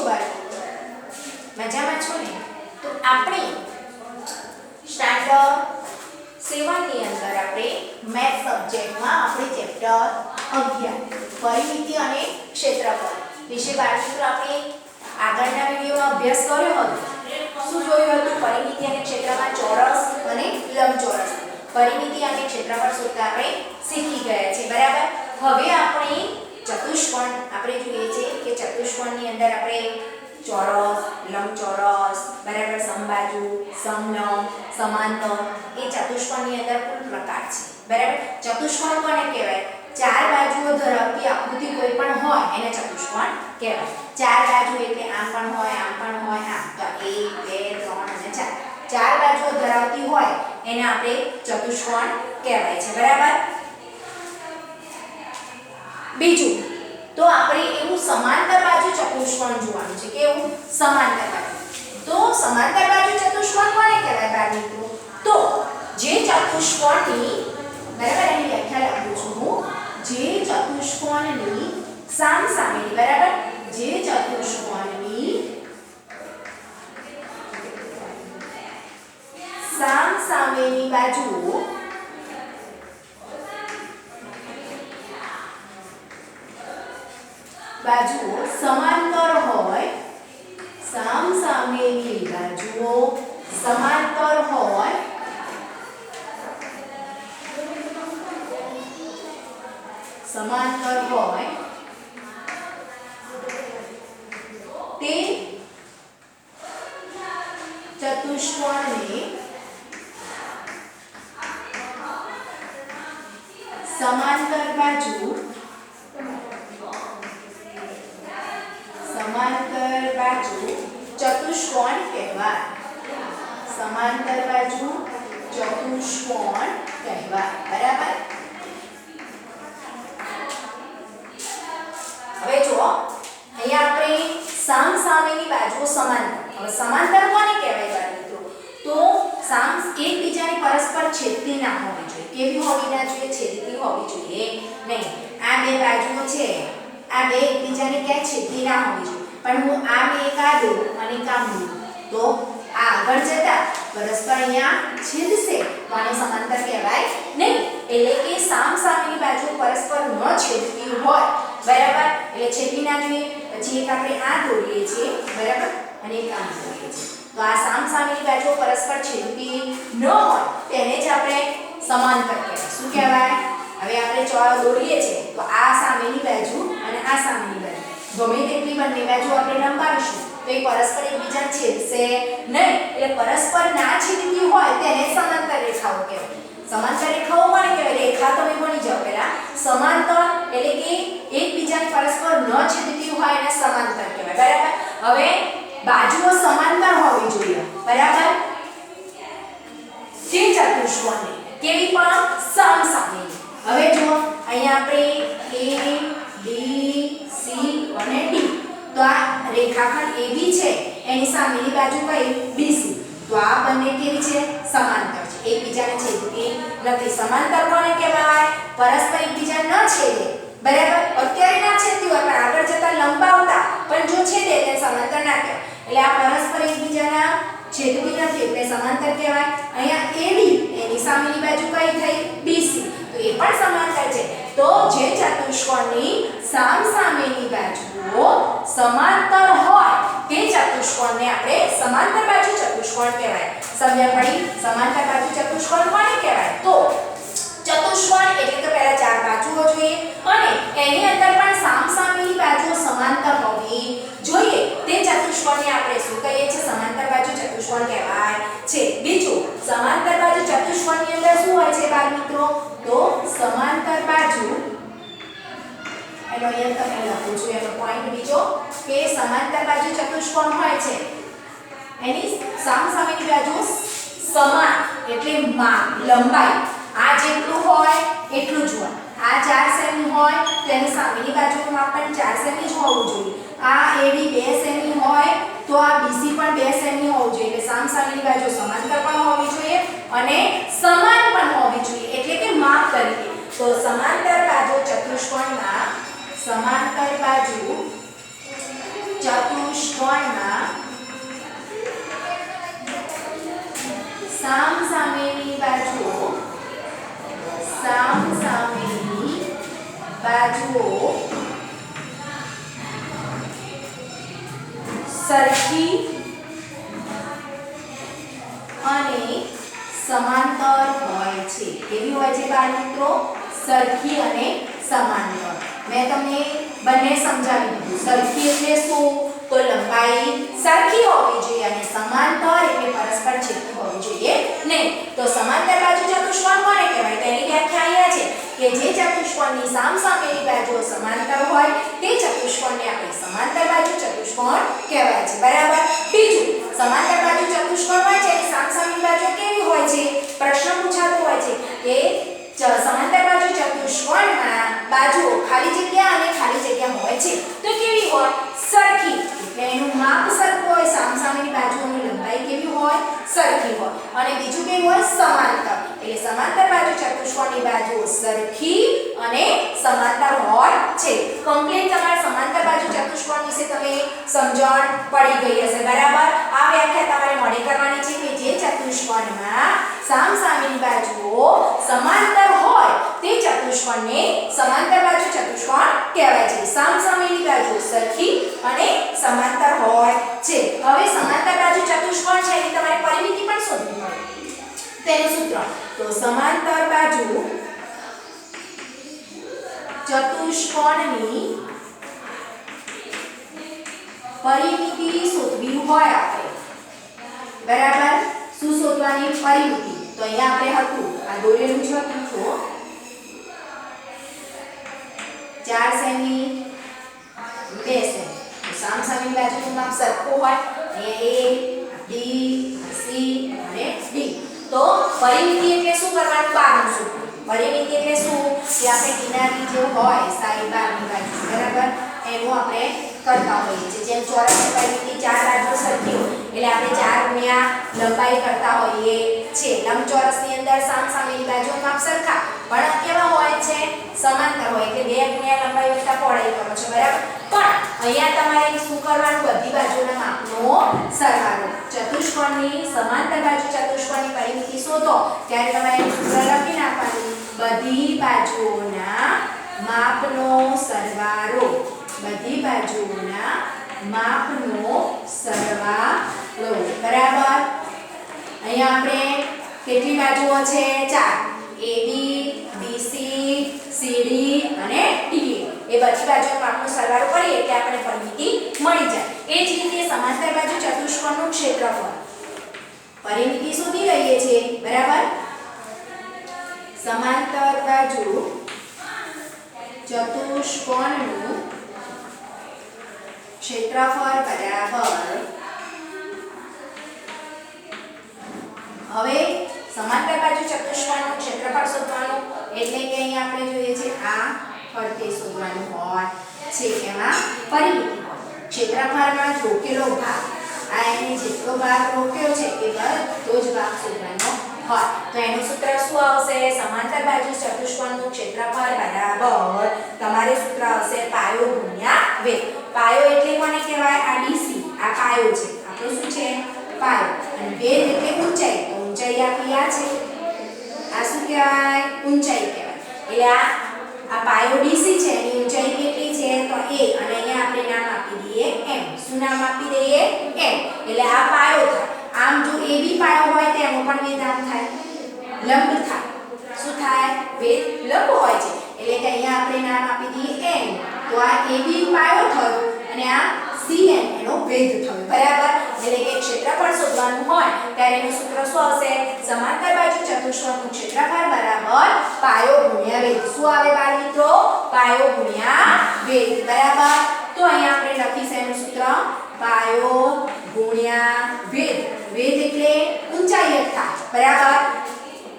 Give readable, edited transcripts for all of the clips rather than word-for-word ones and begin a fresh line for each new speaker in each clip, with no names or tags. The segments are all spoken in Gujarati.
બાળકો? મજામાં છો ને? તો આપણે સ્ટાન્ડર્ડ 7 ની અંદર આપણે મેથ સબ્જેક્ટમાં આપણે ચેપ્ટર 11 પરિમિતિ અને ક્ષેત્રફળ વિશે બાળકો આપણે આગળના વિડિયોમાં અભ્યાસ કર્યો હતો. શું જોયું હતું? પરિમિતિ અને ક્ષેત્રમાં ચોરસ અને લંબચોરસ. પરિમિતિ અને ક્ષેત્રફળ શોધતા આપણે શીખી ગયા છે, બરાબર? હવે આપણે ચતુષ્કોણ આપણે જોઈએ છે કે ચતુષ્કોણની અંદર આપણે ચોરસ, લંબચોરસ, બરાબર, સમબાજુ, સમલંબ, સમાંતર એ ચતુષ્કોણની અંદર કુલ પ્રકાર છે, બરાબર? ચતુષ્કોણ કોને કહેવાય? ચાર બાજુઓ ધરાવતી આકૃતિ કોઈ પણ હોય એને ચતુષ્કોણ કહેવાય. ચાર બાજુ એટલે આમ પણ હોય, આમ પણ હોય, આમ. તો 1 2 3 અને 4 ચાર બાજુઓ ધરાવતી હોય એને આપણે ચતુષ્કોણ કહેવાય છે, બરાબર? બીજું તો આપણે એવું સમાંતર બાજુ ચતુષ્કોણ જોવાનું છે. કેવું? સમાંતર બાજુ. તો સમાંતર બાજુ ચતુષ્કોણ કોને કહેવાય બાળ મિત્રો? તો જે ચતુષ્કોણની, બરાબર, એની વ્યાખ્યા લખું છું હું. જે ચતુષ્કોણની સામસામેની, બરાબર, જે ચતુષ્કોણની સામસામેની બાજુઓ સમાંતર હોય, સામસામેની બાજુઓ સમાંતર હોય, તે ચતુષ્કોણને સમાંતર બાજુ ચતુષ્કોણ કહેવાય. સમાંતર બાજુ ચતુષ્કોણ કહેવાય, બરાબર? હવે જુઓ, અહીંયા આપણે સામસામેની બાજુઓ સમાંતર. હવે સમાંતર કોને કહેવાય બાળ મિત્રો? તો એકબીજાની પરસ્પર છેદતી ના હોવી જોઈએ. કેવી હોવી ના જોઈએ? છેદતી હોવી જોઈએ નહીં. આ બે બાજુઓ છે, આ બે એકબીજાને ક્યાંય છેદતી ના હોવી જોઈએ. પણ હું આમ એક આ દઉં અને કામ દઉં તો આ આગળ જતા પરસ્પર અહીંયા છેદશે તો આને સમાંતર કહેવાય નહીં. એટલે કે સામસામેની બાજુ પરસ્પર ન છેદતી હોય, બરાબર, એટલે છેદવી ના જોઈએ. પછી એક આપણે આ દોરીએ છીએ, બરાબર, અને એક આમ દોરીએ છીએ. તો આ સામસામેની બાજુ પરસ્પર છેદતી ન હોય તેને જ આપણે સમાંતર કહેવાય. શું કહેવાય? હવે આપણે ચોરસ દોરીએ છીએ તો આ સામેની બાજુ અને આ સામેની બાજુ ગમે તેટલી બંને બાજુ આપણે લંબાવીશું તો એ પરસ્પર એકબીજાને છેદશે નહીં. એટલે પરસ્પર ના છેદતી હોય તેને સમાંતર રેખાઓ કહેવાય. સમાંતર રેખાઓ કોને કહેવાય? રેખા તમે ભણી જાઓ પહેલા. સમાંતર એટલે કે એકબીજાને પરસ્પર ન છેદતી હોય એને સમાંતર કહેવાય, બરાબર? હવે બાજુઓ સમાંતર હોવી જોઈએ, બરાબર? તે ચતુષ્કોણની કેવી? પણ સામસામેની. હવે જુઓ, અહીંયા આપણે A B C અને D. તો આ રેખાખંડ AB છે, એની સામેની બાજુ કઈ? BC. તો આ બંને કેવી છે? સમાંતર છે, એકબીજાને છેદતી નથી. સમાંતર કોને કહેવાય? પરસ્પર એકબીજાને ન છેદે, બરાબર? અત્યારે ના છેદતી હોય પણ આગળ જતા લંબાવતા પણ જો છેદે તેને સમાંતર ના કહેવાય. એટલે આ પરસ્પર એકબીજાના છેદતી નથી એટલે સમાંતર કહેવાય. અહીંયા AD એની સામેની બાજુ કઈ થઈ? BC. તો એ પણ સમાંતર છે. તો જે ચતુષ્કોણની સામસામેની બાજુઓ સમાંતર હોય તે ચતુષ્કોણને આપણે સમાંતર બાજુ ચતુષ્કોણ કહેવાય. સમજણ પડી? સમાંતર બાજુ ચતુષ્કોણ કોને કહેવાય? તો ચતુષ્કોણ એટલે કે પહેલા ચાર બાજુઓ જોઈએ અને એની અંદર પણ સામસામેની બાજુઓ સમાંતર હોવી જોઈએ. તે ચતુષ્કોણને આપણે શું કહીએ છીએ? સમાંતર બાજુ ચતુષ્કોણ કહેવાય છે. બીજું, સમાંતર બાજુ ચતુષ્કોણની અંદર શું હોય છે બાળ મિત્રો? તો સમાંતર બાજુ એનો અહીંયા તમે લખું છું એનો પોઈન્ટ બીજો કે સમાંતર બાજુ ચતુષ્કોણ હોય છે એની સામસામેની બાજુ સમાન એટલે માપ, લંબાઈ આ જેટલું હોય એટલું જ હોય. આ 4 સેમી હોય તો એની સામેની બાજુનું માપ પણ 4 સેમી જ હોવું જોઈએ. આ AD 2 સેમી હોય તો આ BC પણ 2 સેમી હોવું જોઈએ. એટલે સામસામેની બાજુ સમાંતર પણ હોવી જોઈએ અને સમાન પણ હોવી જોઈએ, એટલે કે માપ તરીકે. તો સમાંતર બાજુ ચતુષ્કોણમાં સમાંતર બાજુ ચતુષ્કોણ ચતુષ્કોણમાં સામસામેની બાજુઓ સરખી અને સમાંતર હોય છે. કેવી હોય છે બાળ મિત્રો? સરખી અને સમાંતર. મેં તમને બંને સમજાવી દીધું. સરખી એટલે શું? તો લંબાઈ સરખી હોવી જોઈએ અને સમાંતર એટલે પરસ્પર છેદતી હોવી જોઈએ નહીં. તો સમાંતર બાજુ ચતુષ્કોણ કોને કહેવાય? તેની વ્યાખ્યા અહીંયા છે કે જે ચતુષ્કોણની સામસામેની બાજુઓ સમાંતર હોય તે ચતુષ્કોણને આપણે સમાંતર બાજુ ચતુષ્કોણ કહેવાય છે. બરાબર. બીજું, સમાંતર બાજુ ચતુષ્કોણ હોય છે એની સામસામેની બાજુ કેવી હોય છે? પ્રશ્ન પૂછાતો હોય છે કે સમાંતર બાજુ ચતુષ્કોણમાં બાજુઓ ખાલી જગ્યા અને ખાલી જગ્યા હોય છે તો કેવી હોય? સરખી. એટલે એનું માપ સરખું હોય. સામસામેની બાજુઓની લંબાઈ કેવી હોય? સરખી હોય. અને બીજું કેવું હોય? સમાંતર. એટલે સમાંતર બાજુ ચતુષ્કોણની બાજુઓ સરખી અને સમાંતર હોય છે. કમ્પ્લીટ તમારે સમાંતર બાજુ ચતુષ્કોણ વિશે તમે સમજણ પડી ગઈ હશે. બરાબર. આ વ્યાખ્યા તમારે મોડે કરવાની છે કે જે ચતુષ્કોણમાં સામસામેની બાજુઓ સમાંતર હોય તે ચતુષ્કોણને સમાંતર બાજુ ચતુષ્કોણ કહેવાય છે. સામસામેની બાજુઓ સરખી અને સમાંતર હોય છે. હવે સમાંતર બાજુ ચતુષ્કોણ છે એની તમારે પરિમિતિ પણ શોધવી પડે. તેનું સૂત્ર તો સમાંતર બાજુ ચતુષ્કોણની પરિમિતિ શોધવી હોય આપણે. બરાબર. શું શોધવાની? પરિમિતિ. તો અહીંયા આપણે હતું આ દોરેલું છે તો 4 સેમી 2 સેમી. સામસામેની બાજુનું માપ સરખું હોય. A D C અને D. તો પરિમિતિ એટલે શું કરવાનું? બારનું સૂત્ર. પરિમિતિ એટલે શું? કે આપણે કિનારી જે હોય સાઈ બારની બાજુ. બરાબર. એનું આપણે કરતા હોઈએ છીએ. જેમ ચોરસની પરિમિતિ 4 બાજુઓ સરખી હોય એટલે આપણે 4 ગુણ્યા લંબાઈ કરતા હોઈએ છીએ. લંબચોરસની અંદર સામસામેની બાજુઓ માપ સરખા પણ કેવા હોય છે? સમાંતર હોય એટલે 2 ગુણ્યા લંબાઈ વત્તા પહોળાઈ કરો છો. બરાબર. પણ અહીંયા તમારે શું કરવાનું? બધી બાજુના માપનો સરવાળો. ચતુષ્કોણની સમાંતર બાજુ ચતુષ્કોણની પરિમિતિ શોધો ત્યારે તમારે સૂત્ર લખી નાખવાનું. બધી બાજુઓના માપનો સરવાળો. બધી બાજુઓના માપનો સરવાળો. બરાબર. અહીંયા આપણે કેટલી બાજુઓ છે? 4. AB BC CD અને DA. એ બધી બાજુનો માપનો સરવાળો કરીએ એટલે આપણે પરિમિતિ મળી જાય. એ જ રીતે સમાંતર બાજુ ચતુષ્કોણનું ક્ષેત્રફળ પરિમિતિ શોધી લઈએ છીએ. બરાબર. સમાંતર બાજુ ચતુષ્કોણનું ક્ષેત્રફળ બરાબર. હવે સમાંતર બાજુ ચતુષ્કોણનું ક્ષેત્રફળ શોધવાનું એટલે કે અહીંયા આપણે જોઈએ છે આ ફરતે શોધવાનું હોય છે. એમાં પરિમિતિ હોય. ક્ષેત્રફળમાં રોકેલો ભાગ આ એને જેટલો ભાગ રોક્યો છે એ બધો જ ભાગ શોધવાનો હોય. તો એનું સૂત્ર શું આવશે? સમાંતર બાજુ ચતુષ્કોણનું ક્ષેત્રફળ બરાબર તમારે સૂત્ર આવશે પાયો ગુણ્યા વેગ. પાયો એટલે કોને કહેવાય? આ DC. આ પાયો છે. આપણો શું છે? પાયો. અને વેગ એટલે ઊંચાઈ. તો ઊંચાઈ આપણી આ છે. આ શું કહેવાય? ઊંચાઈ કહેવાય. એટલે આ પાયો DC છે એની ઊંચાઈ કેટલી છે? તો a. અને અહીંયા આપણે નામ આપી દઈએ m. શું નામ આપી દઈએ? m. એટલે આ પાયો થાય. આમ જો AB પાયો હોય તો એનો પણ વેધ આમ થાય, લંબ થાય. શું થાય? વેધ લંબ હોય છે. એટલે કે અહીંયા આપણે નામ આપી દઈએ m. તો આ AB પાયો થયો અને આ cm એનો વેધ થયો. બરાબર. એટલે કે ક્ષેત્રફળ શોધવાનું હોય ત્યારે એનું સૂત્ર શું આવશે? સમાંતર બાજુ ચતુષ્કોણનું ક્ષેત્રફળ બરાબર પાયો ગુણ્યા વેધ. શું આવે બાળ મિત્રો? પાયો ગુણ્યા વેધ. બરાબર. તો અહીંયા આપણે લખીશું એનું સૂત્ર પાયો ગુણ્યા વેધ. વેધ એટલે ઊંચાઈ જ થાય. બરાબર.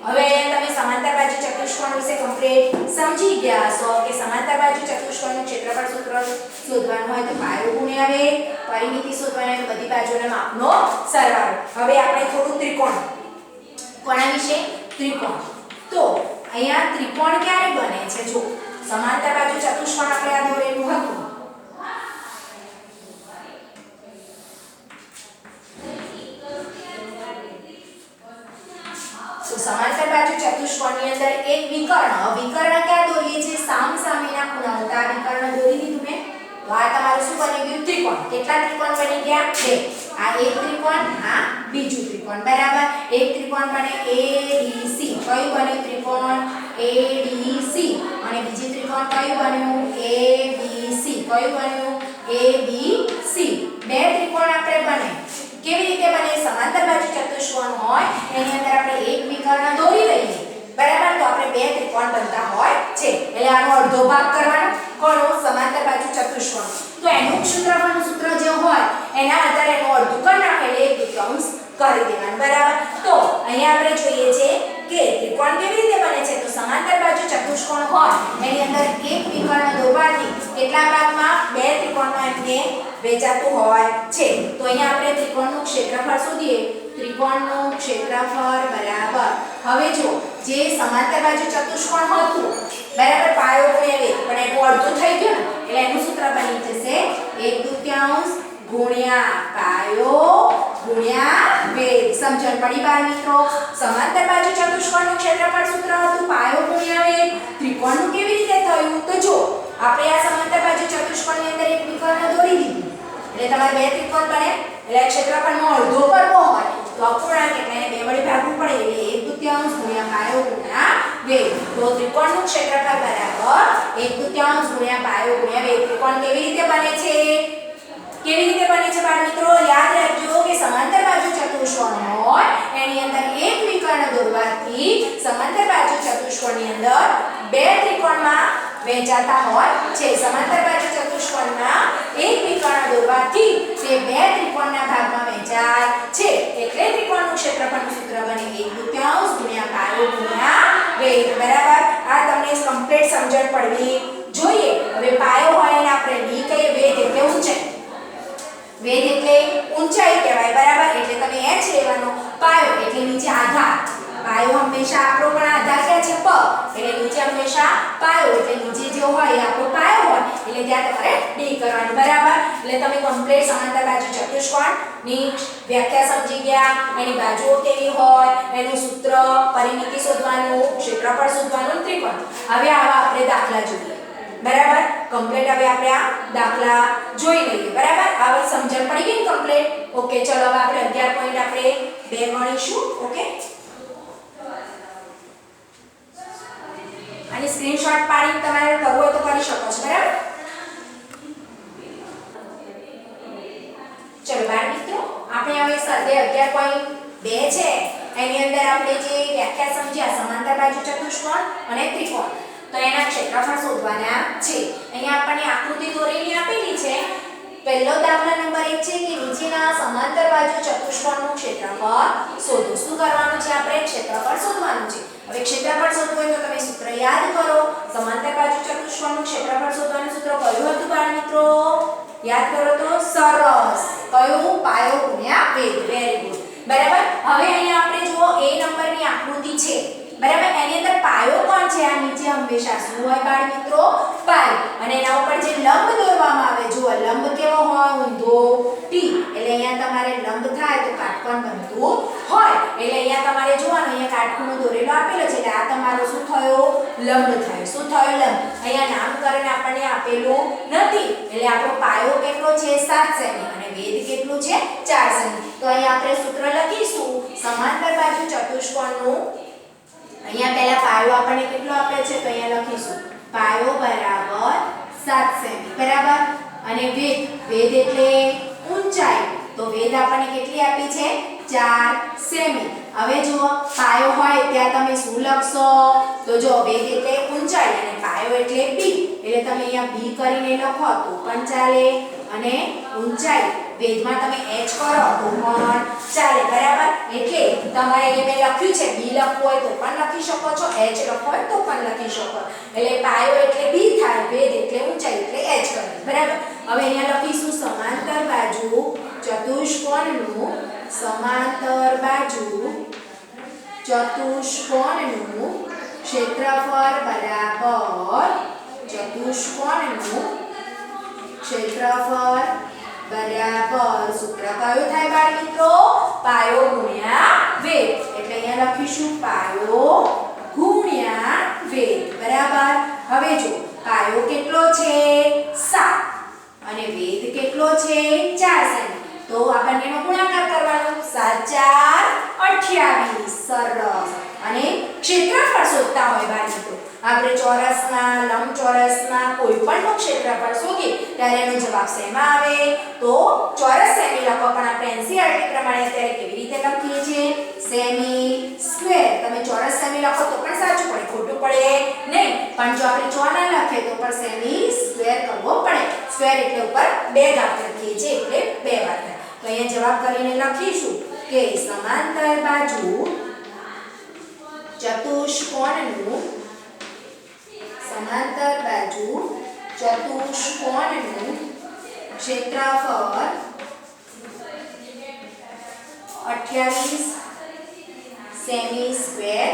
હવે તમે સમાંતર બાજુ ચતુષ્કોણ વિશે કમ્પ્લીટ સમજી ગયા હશો કે સમાંતર બાજુ ચતુષ્કોણનું ક્ષેત્રફળ સૂત્ર શોધવાનું હોય તો પાયો ગુણ્યા વેધ. પરિમિતિ શોધવાની હોય તો બધી બાજુના માપનો સરવાળો. હવે આપણે થોડું ત્રિકોણ. કોના વિશે? ત્રિકોણ. તો અહીંયા ત્રિકોણ ક્યારે બને છે? જો સમાંતર બાજુ ચતુષ્કોણ આપણે આ દોરેલું હતું સમાંતર બાજુ ચતુષ્કોણની અંદર એક વિકર્ણ, વિકર્ણ ક્યાં દોરીએ છીએ? સામસામેના ખૂણાઓ. તો આ વિકર્ણ દોરી દીધું મેં. તો આ તમારું શું બની ગયું? ત્રિકોણ. કેટલા ત્રિકોણ બની ગયા? બે. આ એક ત્રિકોણ, આ બીજું ત્રિકોણ. બરાબર. એક ત્રિકોણ બને ABC. કયું બન્યું ત્રિકોણ? ADC. અને બીજું ત્રિકોણ કયું બન્યું? ABC. કયું બન્યું? ABC. બે ત્રિકોણ આપણે બને. કેવી રીતે બને? સમાંતર બાજુ ચતુષ્કોણ હોય એની અંદર આપણે એક વિકર્ણ દોરી લઈએ. બરાબર. તો આપણે બે ત્રિકોણ બનતા હોય છે. એટલે આનો અડધો ભાગ કરવાનો. કોનો? સમાંતર બાજુ ચતુષ્કોણ. તો એનું ક્ષેત્રફળનું સૂત્ર જે હોય એના આધારે એનું અડધું કરી નાખે એટલે એક દુત્યાંશ કરી દેવાનું. બરાબર. તો અહીંયા આપણે જોઈએ છે કે ત્રિકોણ કેવી રીતે બને છે? તો સમાંતર બાજુ ચતુષ્કોણ હોય એની અંદર એક વિકર્ણ દોરવાથી કેટલા ભાગમાં? બે ત્રિકોણમાં એમને વહેંચાતું હોય છે. તો અહીંયા આપણે ત્રિકોણનું ક્ષેત્રફળ શોધીએ. ત્રિકોણનું ક્ષેત્રફળ બરાબર. હવે જો જે સમાંતર બાજુ ચતુષ્કોણ હતું બરાબર, પાયો ગુણ્યા વેધ, પણ એનું અડધું થઈ ગયું ને એટલે એનું સૂત્ર બની જશે 1/2 ગુણ્યા પાયો ગુણ્યા વેધ. સમજણ પડી બાળ મિત્રો? સમાંતર બાજુ ચતુષ્કોણનું ક્ષેત્રફળ સૂત્ર હતું પાયો ગુણ્યા વેધ. ત્રિકોણનું કેવી રીતે થયું? તો જો આપણે આ સમાંતર બાજુ ચતુષ્કોણની અંદર એક વિકર્ણ દોરી દીધું એટલે તમારે બે ત્રિકોણ બને. એટલે ક્ષેત્રફળનો અડધો કરવો હોય તો અપૂર્ણાંક એટલે એને બે વડે ભાગવું પડે એટલે 1/2 ગુણ્યા પાયો ગુણ્યા વેધ. તો ત્રિકોણનું ક્ષેત્રફળ બરાબર 1/2 ગુણ્યા પાયો ગુણ્યા વેધ. ત્રિકોણ કેવી રીતે બને છે? કેવી રીતે બને છે બાળ મિત્રો? યાદ રાખજો કે સમાંતર બાજુ ચતુષ્કોણ હોય એની અંદર એક વિકર્ણ દોરવાથી સમાંતર બાજુ ચતુષ્કોણની અંદર બે ત્રિકોણમાં વહેંચાતા હોય છે. સમાંતર બાજુ ચતુષ્કોણના એક વિકર્ણ દોરવાથી તે બે ત્રિકોણના ભાગમાં વહેંચાય છે. એટલે ત્રિકોણનું ક્ષેત્રફળનું સૂત્ર બને 1/2 ગુણ્યા પાયો ગુણ્યા વેધ. બરાબર. આ તમને કમ્પ્લીટ સમજણ પડવી જોઈએ. હવે પાયો હોય એને આપણે d કહીએ, વેધ એટલે ઊંચાઈ. વેધ એટલે ઊંચાઈ કહેવાય. બરાબર. એટલે તમે h લેવાનો. પાયો એટલે નીચે આધાર. પાયો હંમેશા આપણો પણ આધાર ક્યાં છે? પ. એટલે નીચે હંમેશા પાયો એટલે નીચે જે હોય એ આપણો પાયો હોય એટલે ત્યાં તમારે d કરવાનું. બરાબર. એટલે તમે કમ્પ્લીટ સમાંતર બાજુ ચતુષ્કોણની વ્યાખ્યા સમજી ગયા. એની બાજુઓ કેવી હોય, એનું સૂત્ર, પરિમિતિ શોધવાનું, ક્ષેત્રફળ શોધવાનું, ત્રિકોણ. હવે આવા આપણે દાખલા જોઈએ. બરાબર. કમ્પ્લીટ હવે આપણે આ દાખલા જોઈ લઈએ. બરાબર. હવે સમજણ પડી ગઈ કમ્પ્લીટ? ઓકે. ચલો હવે આપણે 11 પોઈન્ટ આપણે 2 ગણીશું. ઓકે. અને સ્ક્રીનશોટ પાડીને તમારે કરવું હોય તો કરી શકો છો. બરાબર. ચલો બાળ મિત્રો, આપણે હવે સ્વાધ્યાય 11.2 છે એની અંદર આપણે જે વ્યાખ્યા સમજ્યા સમાંતર બાજુ ચતુષ્કોણ અને ત્રિકોણ, તો એના ક્ષેત્રફળ શોધવાના છે. અહીંયા આપણને આકૃતિ દોરેલી આપેલી છે. પહેલો દાખલા નંબર 1 છે કે નીચેના સમાંતર બાજુ ચતુષ્કોણનું ક્ષેત્રફળ શોધો. શું કરવાનું છે? આપણે ક્ષેત્રફળ શોધવાનું છે. હવે ક્ષેત્રફળ શોધવું હોય તો તમે સૂત્ર યાદ કરો. સમાંતર બાજુ ચતુષ્કોણનું ક્ષેત્રફળ શોધવાનું સૂત્ર કયું હતું બાળ મિત્રો? યાદ કરો તો સરસ. કયું? પાયો ગુણ્યા વેધ. Very good. બરાબર. હવે અહીંયા આપણે જુઓ A નંબરની આકૃતિ છે. બરાબર. એની અંદર પાયો કોણ છે? આ નીચે હંમેશા શું હોય બાળ મિત્રો? પાયો. અને એના ઉપર જે લંબ દોરવામાં આવે, જુઓ લંબ કેવો હોય? ઊંધો T. એટલે અહીંયા તમારે લંબ થાય તો કાટકોણ બનતું હોય. એટલે અહીંયા તમારે જોવાનું, અહીંયા કાટખૂણો દોરેલો આપેલો છે એટલે આ તમારો શું થયો? લંબ થયો. શું થયો? લંબ. અહીંયા નામકરણ આપણને આપેલું નથી એટલે આપણો પાયો કેટલો છે? 7 સેમી અને વેધ કેટલું છે? 4 સેમી. તો અહીંયા આપણે સૂત્ર લખીશું સમાંતર બાજુ ચતુષ્કોણનું. અહીંયા પહેલા પાયો આપણને કેટલો આપે છે તો અહીંયા લખીશું પાયો બરાબર 7 સેમી. બરાબર. અને વેધ, વેધ એટલે ઊંચાઈ. તો વેધ આપણને કેટલી આપી છે? 4 સેમી. હવે જુઓ પાયો હોય ત્યાં તમે શું લખશો? તો જો વેધ એટલે ઊંચાઈ અને પાયો એટલે b. એટલે તમે અહીંયા b કરીને લખો તો પણ ચાલે. અને ઊંચાઈ વેધમાં તમે h કરો તો પણ ચાલે. બરાબર. એટલે તમારે એ મેં લખ્યું છે b લખવું હોય તો પણ લખી શકો છો, h લખવું હોય તો પણ લખી શકો. એટલે પાયો એટલે b થાય, વેધ એટલે ઊંચાઈ એટલે h કરે. બરાબર. હવે અહીંયા લખીશું સમાંતર બાજુ ચતુષ્કોણનું, સમાંતર બાજુ ચતુષ્કોણનું ક્ષેત્રફળ બરાબર ચતુષ્કોણનું ક્ષેત્રફળ બરાબર સૂત્ર કયું થાય બાળ મિત્રો? પાયો ગુણ્યા વેધ. એટલે અહીંયા અહીંયા લખીશું પાયો ગુણ્યા વેધ બરાબર. હવે જો પાયો કેટલો છે 7 અને વેધ કેટલો છે 4 સેમી. તો આ બંનેનો ગુણાકાર કરવાનો 7 4 28 સરસ. અને ક્ષેત્રફળ શોધતા હોય બાળકો તો આપણે ચોરસના લંબચોરસના કોઈ પણ ક્ષેત્રફળ શોધીએ ત્યારે એનો જવાબ શેમાં આવે તો ચોરસ સેમી લખો. પણ આપણે એનસીઈઆરટી પ્રમાણે અત્યારે કેવી રીતે લખીએ છીએ સેમી સ્ક્વેર. તમે ચોરસ સેમી લખો તો પણ સાચું પડે ખોટું પડે નહીં. પણ જો આપણે ચોરસ લખીએ તો પણ સેમી સ્ક્વેર કરવો પડે. સ્ક્વેર એટલે ઉપર બે ઘાત લખીએ છીએ એટલે બે વાર થાય. તો અહીંયા જવાબ કરીને લખીશું કે સમાંતર બાજુ ચતુષ્કોણનું ક્ષેત્રફળ 28 સેમી સ્ક્વેર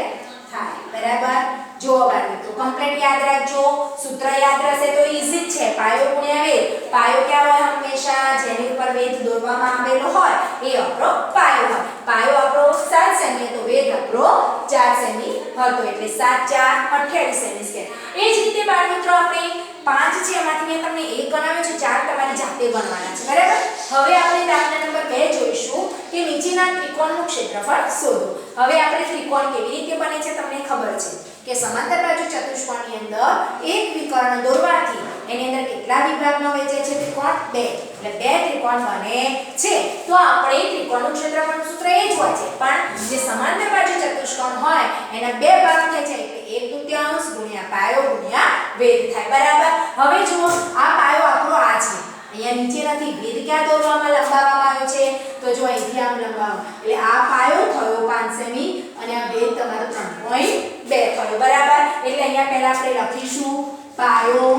થાય બરાબર. જો બાર મિત્રો કમ્પ્લીટ યાદ રાખજો. સૂત્ર યાદ રહેશે તો ઈઝી જ છે. પાયો ગુણ્યા વેધ. પાયો ક્યાં હોય હંમેશા જેની ઉપર વેધ દોરવામાં આવેલો હોય એ આપણો પાયો હોય. પાયો આપણો 7 સેમી તો વેધ આપણો 4 સેમી હતો એટલે 7 4 28 સેમી સ્ક્વેર. એ જ રીતે બાળ મિત્રો આપણે 5 છે એમાંથી મેં તમને એક ગણાવ્યો છે 4 તમારી જાતે ગણવાના છે બરાબર. હવે આપણે દાખલા નંબર 2 જોઈશું કે નીચેના ત્રિકોણનું ક્ષેત્રફળ શોધો. હવે આપણે ત્રિકોણ કેવી રીતે બને છે તમને ખબર છે કે સમાંતર બાજુ ચતુષ્કોણની અંદર એક વિકર્ણ દોરવાથી એની અંદર કેટલા વિભાગમાં વહેંચાય છે ત્રિકોણ 2 એટલે 2 ત્રિકોણ બને છે. તો આપણે ત્રિકોણનું ક્ષેત્રફળનું સૂત્ર એ જ હોય છે પણ જે સમાંતર બાજુ ચતુષ્કોણ હોય એના બે ભાગ થાય છે એટલે 1/2 ગુણ્યા પાયો ગુણ્યા વેધ થાય બરાબર. હવે જુઓ આ પાયો આપણો આ છે. અહીંયા નીચે નથી વેધ ક્યાં દોરવામાં લંબાવવામાં આવ્યો છે તો જો અહીંથી આમ લંબાવો એટલે આ પાયો થયો 5 સેમી અને આ વેધ તમારો 3.2 થયો બરાબર. એટલે અહીંયા પહેલા આપણે લખીશું પાયો.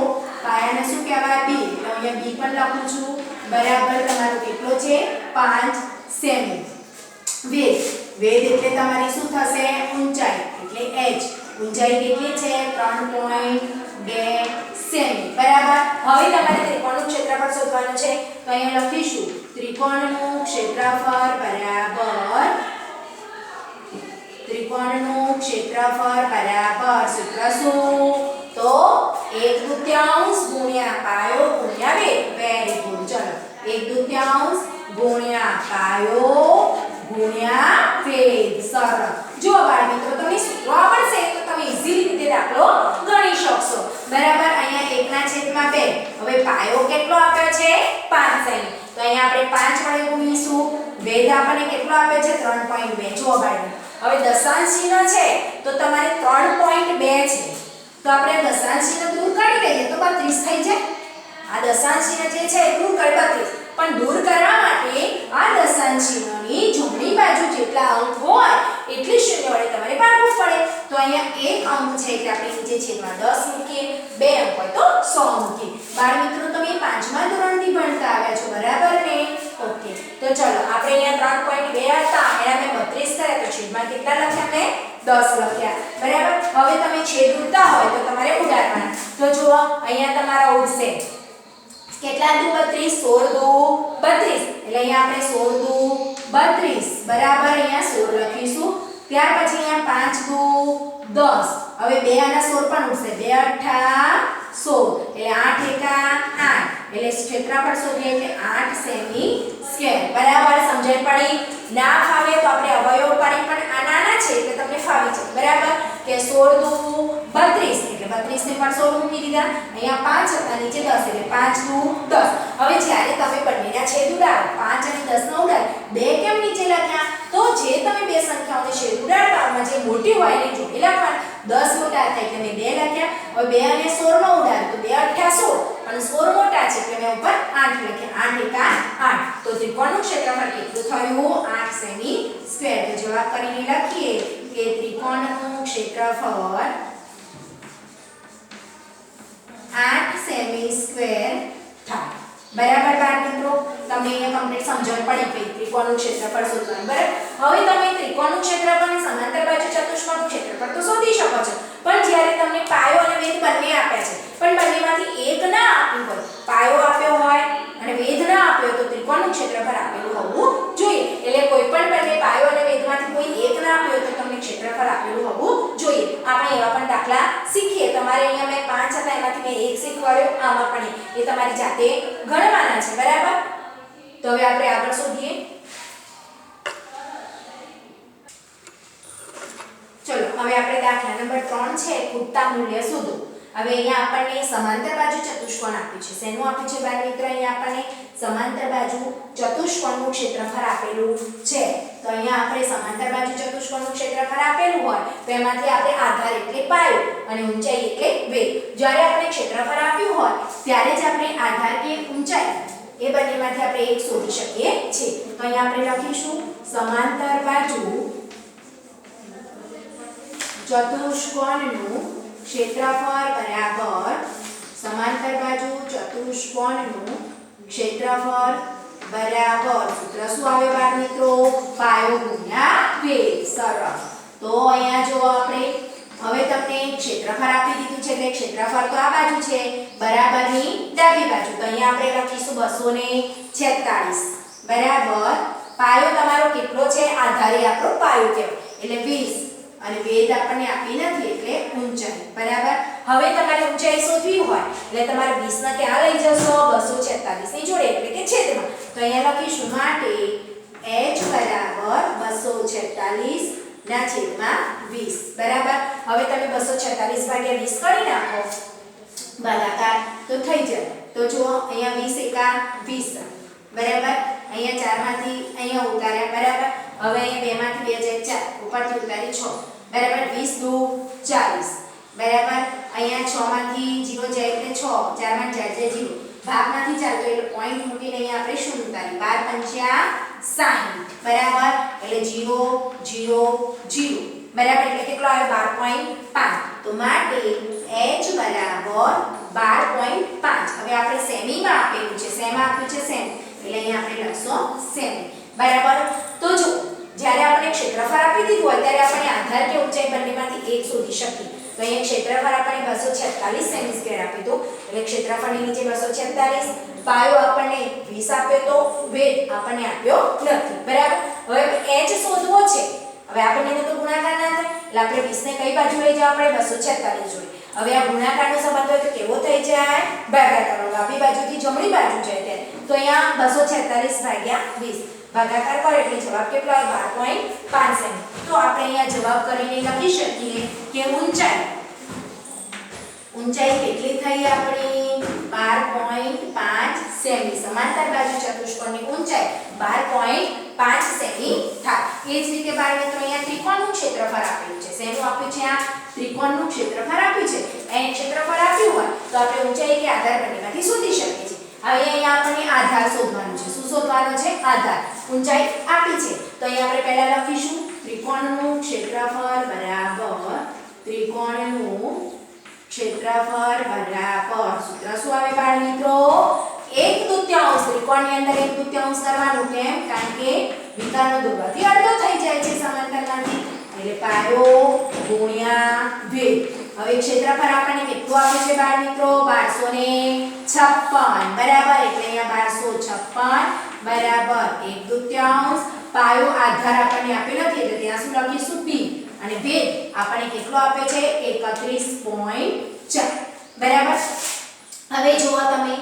પાયાને શું કહેવાય b. એટલે અહીંયા b પણ લખું છું બરાબર. તમારો કેટલો છે 5 સેમી. વેધ એટલે તમારી શું થશે ઊંચાઈ એટલે h. ઊંચાઈ કેટલી છે 3.2 સેમી બરાબર. હવે તમારે ત્રિકોણનું ક્ષેત્રફળ શોધવાનું છે તો અહીંયા લખીશું ત્રિકોણનું ક્ષેત્રફળ બરાબર સૂત્ર શું તો 1/2 ગુણ્યા પાયો ગુણ્યા વેધ. Very good. ચલો 1/2 ગુણ્યા પાયો ગુણ્યા વેધ. સરસ. જો બાળ મિત્રો તમને સૂત્રો આવડશે તો તમે ઈઝી રીતે દાખલો ગણી શકશો બરાબર. અહીંયા 1/2. હવે પાયો કેટલો આપ્યો છે 5 સેમી તો અહીંયા આપણે 5 વડે ગુણીશું. વેધ આપણને કેટલો આપ્યો છે 3.2. જો બાળ હવે દશાંશ ચિહ્ન છે તો તમારે 3.2 છે તો આપણે દશાંશ ચિહ્ન દૂર કરી દઈએ તો 32 થઈ જાય. આ દશાંશ ચિહ્ન જે છે દૂર કરી 32 પણ દૂર કરવા માટે આ દશાંશ ચિહ્નની જમણી બાજુ જેટલા અંક હોય એટલી શૂન્ય વડે તમારે ભાગવું પડે. તો અહીંયા એક અંક છે એટલે આપણે નીચે છેદમાં 10 મૂકીએ. બે અંક હોય તો 100 મૂકીએ. બાળ મિત્રો તમે 5મા ધોરણથી ભણતા આવ્યા છો બરાબર ને. ઓકે તો ચલો આપણે અહીંયા 3.2 હતા એના મેં 32 કર્યા તો છેદમાં કેટલા લખ્યા મેં 10 લખ્યા બરાબર. હવે તમે છેદ ઉડતા હોય તો તમારે ઉડાડવાના. તો જુઓ અહીંયા તમારા ઉડશે કેટલા દુ 32 16 દુ 32 એટલે અહીંયા આપણે 16 દુ 32 બરાબર. અહીંયા 16 લખીશું. ત્યાર પછી અહીંયા 5 દુ 10. હવે 2 આના 16 પણ ઉડશે 2 8 16 એટલે 8 એકા 8 એટલે ક્ષેત્રફળ શોધીએ એટલે 8 સેમી સ્ક્વેર બરાબર. સમજણ પડી? ના ફાવે તો આપણે અવયવ પાડી પણ આ નાના છે એટલે તમને ફાવી જાય બરાબર. કે 16 દુ 32 એટલે 32 ને પણ 16 મૂકી દીધા. અહીંયા 5 હતા નીચે 10 એટલે 5 દુ 10. હવે જ્યારે તમે બંનેના છેદ ઉડાડો 5 અને 10 નો ઉડાડ બે કેમ નીચે લખ્યા તો જે તમે બે સંખ્યાઓને છેદ ઉડાડવામાં જે મોટી હોય એને જોડી લખવાનું. 10 મોટા થાય એટલે મેં 2 લખ્યા. હવે 2 અને 16 નો ઉડાડ તો 2 8 16 અને 16 મોટા છે એટલે મેં ઉપર 8 લખ્યા. 8 એકા 8 તો ત્રિકોણનું ક્ષેત્રફળ કેટલું થયું 8 સેમી સ્ક્વેર. તો જવાબ કરીને લખીએ કે ત્રિકોણનું ક્ષેત્રફળ 8 સેમી સ્ક્વેર થાય બરાબર. બાળ મિત્રો તમને અહીંયા કમ્પ્લીટ સમજણ પડી ગઈ ત્રિકોણનું ક્ષેત્રફળ શોધવાનું બરાબર. હવે તમે ત્રિકોણનું ક્ષેત્રફળ અને સમાંતર બાજુ ચતુષ્કોણનું ક્ષેત્રફળ તો શોધી શકો છો પણ જ્યારે તમને પાયો અને વેધ બંને આપ્યા છે પણ બંનેમાંથી એક ના આપ્યું હોય પાયો આપ્યો હોય અને વેધ ના આપ્યો તો ત્રિકોણનું ક્ષેત્રફળ આપેલું હોવું જોઈએ. એટલે કોઈ પણ બંને પાયો અને વેધમાંથી કોઈ એક ના આપ્યો તો તમને ક્ષેત્રફળ આપેલું હોવું જોઈએ. આપણે એવા પણ દાખલા શીખીએ. તમારે અહીંયા મેં 5 હતા એમાંથી મેં એક શીખવાડ્યો, આમાં પણ એ તમારી જાતે ગણવાના છે. બરાબર? તો હવે આપણે આગળ શોધીએ. ચલો હવે આપણે દાખલા નંબર 3 છે ખૂટતા મૂલ્ય શોધો. હવે અહીંયા આપણને સમાંતર બાજુ ચતુષ્કોણ આપ્યું છે. શેનું આપ્યું છે બાળ મિત્રો? અહીંયા આપણને સમાંતર બાજુ ચતુષ્કોણનું ક્ષેત્રફળ આપેલું છે. તો અહીંયા આપણે સમાંતર બાજુ ચતુષ્કોણનું ક્ષેત્રફળ આપેલું હોય તો એમાંથી આપણે આધાર એટલે પાયો અને ઊંચાઈ એટલે વેગ. જ્યારે આપણે ક્ષેત્રફળ આપ્યું હોય ત્યારે જ આપણે આધાર કે ઊંચાઈ એ બંનેમાંથી આપણે એક શોધી શકીએ છીએ. તો અહીંયા આપણે લખીશું સમાંતર બાજુ ચતુષ્કોણનું ક્ષેત્રફળ બરાબર સમાંતર બાજુ ચતુષ્કોણનું ક્ષેત્રફળ બરાબર સૂત્ર શું આવે બાળ મિત્રો? પાયો ગુણ્યા વેગ. સરસ. તો અહીંયા જો આપણે હવે તમને ક્ષેત્રફળ આપી દીધું છે એટલે ક્ષેત્રફળ તો આ બાજુ છે, બરાબરની ડાબી બાજુ. તો અહીંયા આપણે લખીશું 246 બરાબર પાયો તમારો કેટલો છે? આધારે આપણો પાયો કહેવાય એટલે 20 અને વેગ આપણને આપી નથી એટલે ઊંચાઈ. બરાબર? હવે તમારે ઊંચાઈ શોધવી હોય એટલે તમારે 20 ને ક્યાં લઈ જશો? 246 ની જોડે એટલે કે છેદમાં. તો અહીંયા લખીશું માટે h બરાબર 246 ના છેદમાં 20. બરાબર? હવે તમે 246 ભાગ્યા 20 કરી નાખો ભાગાકાર તો થઈ જાય. તો જુઓ અહીંયા 20 એકા 20. બરાબર? અહીંયા 4 માંથી અહીંયા ઉતાર્યા. બરાબર? હવે અહીંયા 2 માંથી 2 જાય 4 ઉપરથી ઉતારી 6. બરાબર? 20 દુ 40. બરાબર? અહીંયા 6 માંથી 0 જાય એટલે 6, 4 માં 4 જાય 0. ભાગમાંથી 4 તો એટલે પોઈન્ટ મૂકીને અહીંયા આપણે શું ઉતારી 12 5 60. બરાબર? એટલે 0 0 0. બરાબર? એટલે કેટલો આવે? 12.5. તો માટે h બરાબર 12.5. હવે આપણે સેમીમાં આપેલું છે. શેમાં આપ્યું છે? સેમી. એટલે અહીંયા આપણે લખશું સેમી. બરાબર? તો જો જ્યારે આપણે ક્ષેત્રફળ આપી દીધું હોય ત્યારે આપણે આધાર કે ઊંચાઈ બંનેમાંથી એક શોધી શકીએ. તો અહીંયા ક્ષેત્રફળ આપણે 246 સેમી સ્ક્વેર આપ્યું તો એટલે ક્ષેત્રફળની નીચે 246, પાયો આપણને 20 આપ્યો તો વેગ આપણને આપ્યો નથી. બરાબર? હવે h શોધવો છે. હવે આપણને તો ગુણાકાર ના થાય એટલે આપણે 20 ને કઈ બાજુ લઈ જવા પડે? 246 જોડે. હવે આ ગુણાકારનો સંબંધ હોય તો કેવો થઈ જાય? ભાગાકારનો. ડાબી બાજુથી જમણી બાજુ જાય ત્યારે. તો અહીંયા 246 ભાગ્યા 20 ભાગાકાર કરો એટલે જવાબ કેટલો આવે? 12.5 સેમી. તો આપણે અહીંયા જવાબ કરીને લખી શકીએ કે ઊંચાઈ કેટલી થઈ આપણી? 12.5 સેમી. સમાંતર બાજુ ચતુષ્કોણની ઊંચાઈ 12.5 સેમી થાય. એ જ રીતે બાળ મિત્રો અહીંયા ત્રિકોણનું ક્ષેત્રફળ આપેલું છે. શેનું આપ્યું છે? આ ત્રિકોણનું ક્ષેત્રફળ આપ્યું છે. અહીં ક્ષેત્રફળ આપ્યું હોય તો આપણે ઊંચાઈ કે આધાર બંનેમાંથી શોધી શકીએ છીએ. હવે અહીંયા આપણને આધાર શોધવાનો છે. શું શોધવાનો છે? આધાર. ઊંચાઈ આપી છે તો અહીંયા આપણે પહેલા લખીશું ત્રિકોણનું ક્ષેત્રફળ બરાબર ત્રિકોણનું ક્ષેત્રફળ બરાબર સૂત્ર શું આવે બાળ મિત્રો? 1/3. ત્રિકોણની અંદર 1/3 કરવાનું. કેમ? કારણ કે વિકર્ણ દોરવાથી અડધો થઈ જાય છે સમાંતરમાંથી એટલે પાયો ગુણ્યા વેગ. હવે ક્ષેત્રફળ આપણને કેટલું આપે છે બાળ મિત્રો? 1256. બરાબર? એટલે અહીંયા 1256 બરાબર 1/3. પાયો આધાર આપણને આપેલ નથી એટલે ત્યાં શું લખીશું? p. અને વેગ આપણને કેટલો આપે છે? 31.4. બરાબર? હવે જુઓ તમે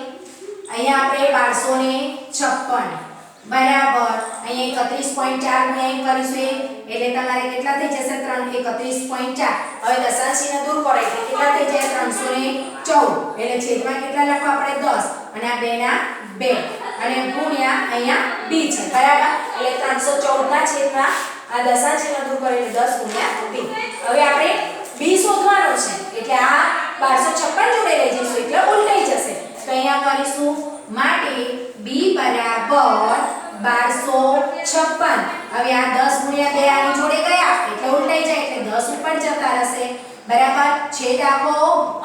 અહીંયા આપણે 1256 બરાબર અહીંયા 31.4 ગુણ્યા કરીશું એટલે તમારે કેટલા થઈ જશે? 31.4. હવે દશાંશ ચિહ્ન દૂર કરો એટલે કેટલા થઈ જાય? 314. એટલે છેદમાં કેટલા લખવા આપણે? 10 અને આ 2 ના 2 અને ગુણ્યા અહીંયા b છે. બરાબર? એટલે 314 ના છેદમાં આ દશાંશ ચિહ્ન દૂર કરો એટલે 10 ગુણ્યા b. હવે આપણે b શોધવાનો છે એટલે આ 1256 જોડે લઈ જઈશું એટલે ઉલટાઈ જશે. તો અહીંયા કરીશું માટે b બરાબર 1256. હવે આ 10 ગુણ્યા 2 આની જોડે ગયા એટલે ઉલટાઈ જાય એટલે 10 ઉપર જતા રહેશે. બરાબર? છેદ આખો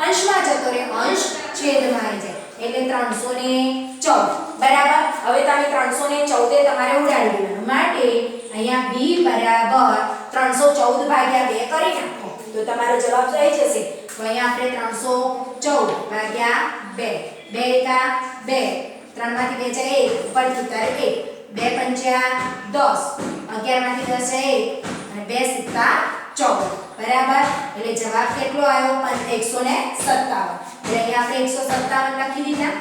અંશમાં જતો રહે, અંશ છેદમાં આવી જાય એટલે 314. બરાબર? હવે તમે 314 તમારે ઉડાડી દેવાનું માટે અહીંયા b બરાબર 314 ભાગ્યા 2 કરી નાખો તો તમારો જવાબ થઈ જશે. તો અહીંયા આપણે 314 ભાગ્યા 2 2 એકા 2 3 માંથી 2 જાય 1 ઉપરથી ઉતારે 1 2 5 10 11 માંથી 10 જાય 1 અને 2 સિક્કા બરાબર. એટલે જવાબ કેટલો આવ્યો? 157. એટલે અહીંયા આપણે 157 લખી દીધા.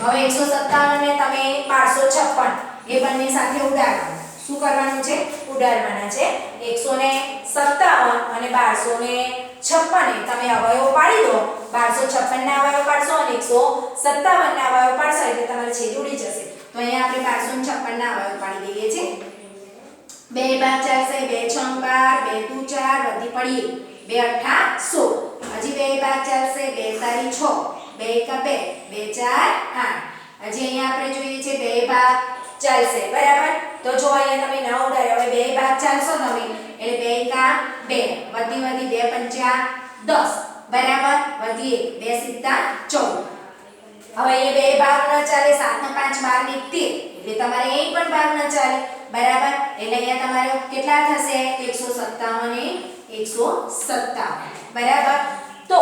હવે 157 ને તમે 556 એ બંને સાથે ઉડાડવાનું. શું કરવાનું છે? ઉડાડવાના છે. 157 અને 1256 ને તમે અવયવો પાડી દો. 1256 ના અવયવો પાડશો અને 157 ના અવયવો પાડશો એટલે તમારે છેદ ઉડી જશે. તો અહીંયા આપણે 1256 ના અવયવો પાડી દઈએ છીએ. 2 બાર ચાલશે, 2 6 12, 2 દુ 4, વધી પડી 2 8 16. હજી 2 બાર ચાલશે, 2 તારી 6, 2 એકા 2, 2 4 8. હજી અહીંયા આપણે જોઈએ છે 2 બાર ચાલશે, બરાબર. તો જો અહીંયા તમે ન ઉડાડ્યો, હવે 2 બાર ચાલશો તમે એટલે 2 એકા 2, વધી 2 પંચા 10, બરાબર. વધી 1, 2 સિત્તા 14. હવે એ 2 બાર ન ચાલે, 7 ને 5 12 ને 13 એટલે તમારે એ પણ બાર ન ચાલે, બરાબર. એટલે અહીંયા તમારે કેટલા થશે? 157 ને 157, બરાબર. તો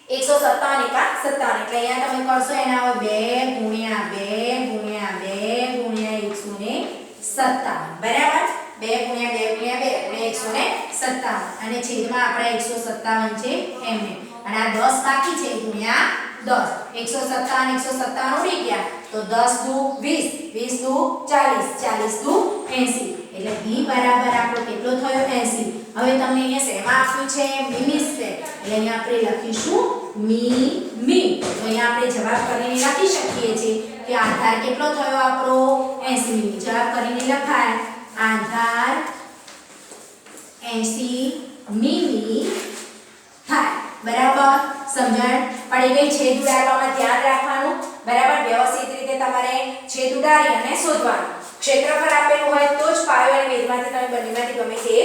157 એકા 57 એટલે અહીંયા તમે કરશો એના હવે 2 ગુણ્યા 2 ગુણ્યા 2 ગુણ્યા 157, બરાબર. 2 ગુણ્યા 2 ગુણ્યા 2 એટલે 157 અને છેદમાં આપણા 157 છે એમને. અને આ 10 બાકી છે ગુણ્યા 10. 157 ઉડી ગયા તો 10 દુ 20, 20 દુ 40, 40 દુ 80 એટલે b બરાબર આપણો કેટલો થયો? 80. હવે તમને અહીંયા શેમાં આપ્યું છે? મીમી સ્ક્વેર. એટલે અહીંયા આપણે લખીશું મી. તો અહીંયા આપણે જવાબ કરીને લખી શકીએ છીએ કે આધાર કેટલો થયો આપણો? 80 મીમી. જવાબ કરીને લખાય આધાર 80 મીમી થાય, બરાબર. સમજણ પડી ગઈ? છેદ ઉડાડવામાં ધ્યાન રાખવાનું, બરાબર. વ્યવસ્થિત રીતે તમારે છેદ ઉડાડી અને શોધવાનું. ક્ષેત્રફળ આપેલું હોય તો જ પાયો અને વેધમાંથી તમે બંનેમાંથી ગમે તે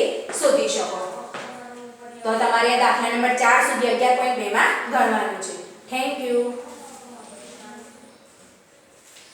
શોધી શકો. તો તમારે દાખલા નંબર 4 સુધી 11.2 માં ગણવાનું છે. Thank you.